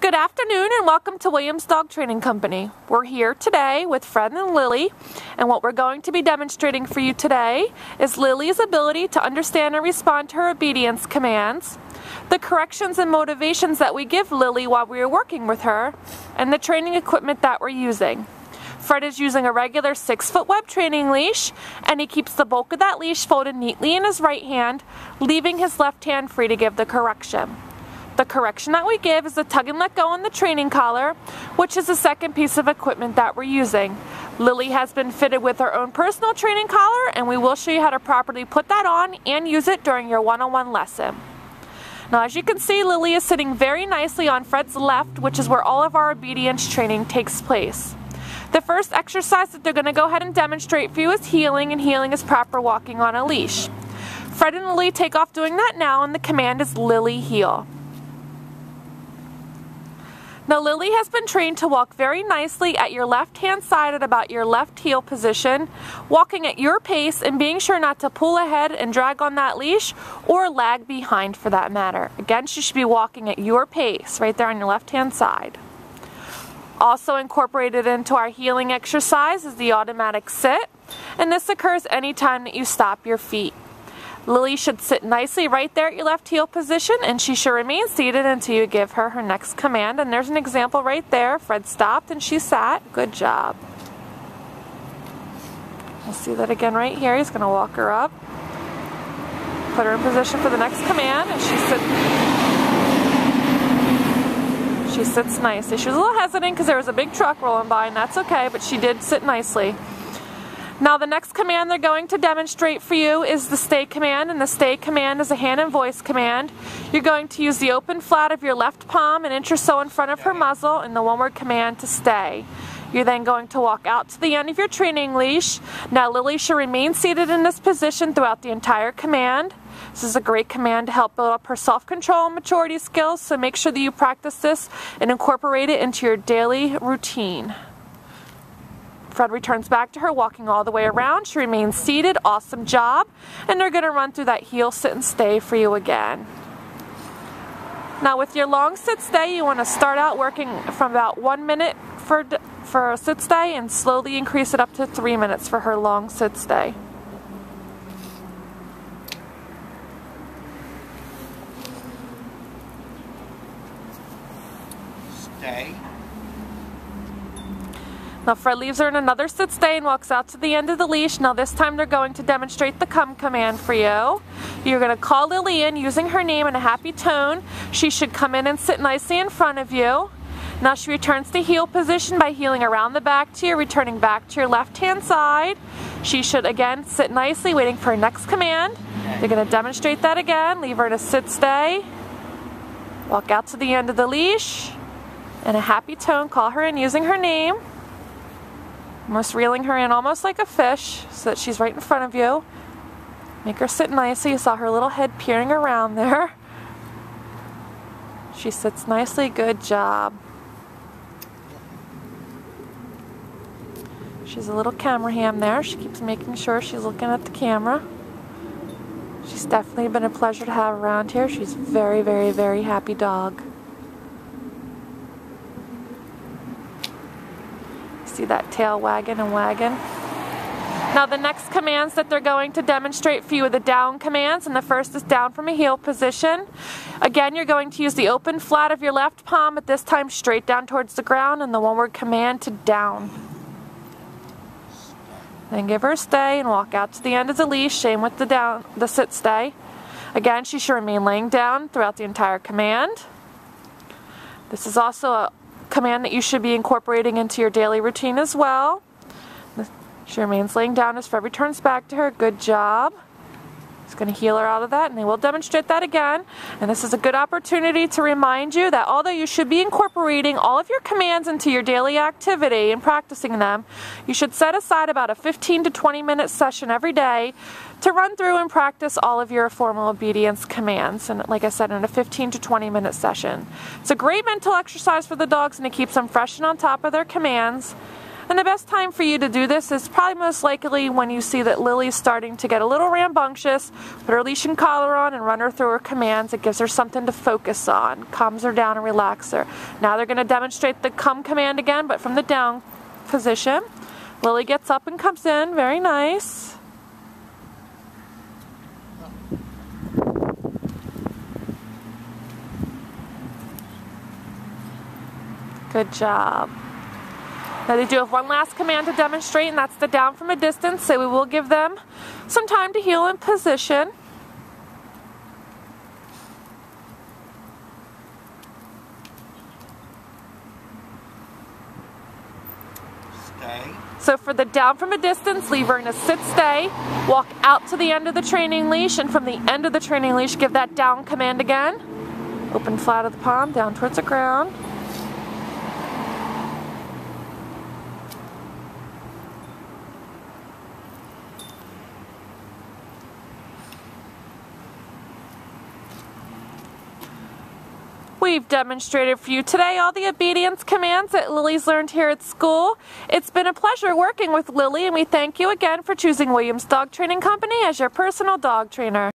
Good afternoon and welcome to Williams Dog Training Company. We're here today with Fred and Lily, and what we're going to be demonstrating for you today is Lily's ability to understand and respond to her obedience commands, the corrections and motivations that we give Lily while we are working with her, and the training equipment that we're using. Fred is using a regular 6-foot web training leash, and he keeps the bulk of that leash folded neatly in his right hand, leaving his left hand free to give the correction. The correction that we give is the tug and let go on the training collar, which is the second piece of equipment that we're using. Lily has been fitted with her own personal training collar, and we will show you how to properly put that on and use it during your one-on-one lesson. Now, as you can see, Lily is sitting very nicely on Fred's left, which is where all of our obedience training takes place. The first exercise that they're going to go ahead and demonstrate for you is heeling, and heeling is proper walking on a leash. Fred and Lily take off doing that now, and the command is Lily heel. Now, Lily has been trained to walk very nicely at your left-hand side at about your left heel position, walking at your pace and being sure not to pull ahead and drag on that leash or lag behind for that matter. Again, she should be walking at your pace right there on your left-hand side. Also incorporated into our heeling exercise is the automatic sit, and this occurs anytime that you stop your feet. Lily should sit nicely right there at your left heel position, and she should remain seated until you give her her next command. And there's an example right there. Fred stopped and she sat. Good job. We'll see that again right here. He's going to walk her up, put her in position for the next command, and she sits nicely. She was a little hesitant because there was a big truck rolling by, and that's okay, but she did sit nicely. Now, the next command they're going to demonstrate for you is the stay command, and the stay command is a hand and voice command. You're going to use the open flat of your left palm an inch or so in front of her muzzle and the one-word command to stay. You're then going to walk out to the end of your training leash. Now, Lily should remain seated in this position throughout the entire command. This is a great command to help build up her self-control and maturity skills, so make sure that you practice this and incorporate it into your daily routine. Fred returns back to her, walking all the way around. She remains seated. Awesome job. And they're going to run through that heel, sit, and stay for you again. Now, with your long sit stay, you want to start out working from about 1 minute for a sit stay and slowly increase it up to 3 minutes for her long sit stay. Stay. Now, Fred leaves her in another sit stay and walks out to the end of the leash. Now, this time they're going to demonstrate the come command for you. You're going to call Lily in using her name in a happy tone. She should come in and sit nicely in front of you. Now, she returns to heel position by heeling around the back to you, returning back to your left-hand side. She should, again, sit nicely, waiting for her next command. They're going to demonstrate that again. Leave her in a sit stay. Walk out to the end of the leash. In a happy tone, call her in using her name. Almost reeling her in almost like a fish so that she's right in front of you. Make her sit nicely. You saw her little head peering around there. She sits nicely. Good job. She's a little camera ham there. She keeps making sure she's looking at the camera. She's definitely been a pleasure to have around here. She's a very, very, very happy dog. See that tail wagging and wagging. Now, the next commands that they're going to demonstrate for you are the down commands, and the first is down from a heel position. Again, you're going to use the open flat of your left palm, at this time straight down towards the ground, and the one-word command to down. Then give her a stay and walk out to the end of the leash, same with the sit stay. Again, she should remain laying down throughout the entire command. This is also a command that you should be incorporating into your daily routine as well. She remains laying down as Fred returns back to her. Good job. He's going to heel her out of that, and they will demonstrate that again. And this is a good opportunity to remind you that although you should be incorporating all of your commands into your daily activity and practicing them, you should set aside about a 15 to 20 minute session every day to run through and practice all of your formal obedience commands. And like I said, in a 15 to 20 minute session. It's a great mental exercise for the dogs, and it keeps them fresh and on top of their commands. And the best time for you to do this is probably most likely when you see that Lily's starting to get a little rambunctious. Put her leash and collar on and run her through her commands. It gives her something to focus on, calms her down and relaxes her. Now they're going to demonstrate the come command again, but from the down position. Lily gets up and comes in. Very nice. Good job. Now they do have one last command to demonstrate, and that's the down from a distance, so we will give them some time to heal in position. Stay. So for the down from a distance, leave her in a sit stay, walk out to the end of the training leash, and from the end of the training leash, give that down command again. Open flat of the palm, down towards the ground. We've demonstrated for you today all the obedience commands that Lily's learned here at school. It's been a pleasure working with Lily, and we thank you again for choosing Williams Dog Training Company as your personal dog trainer.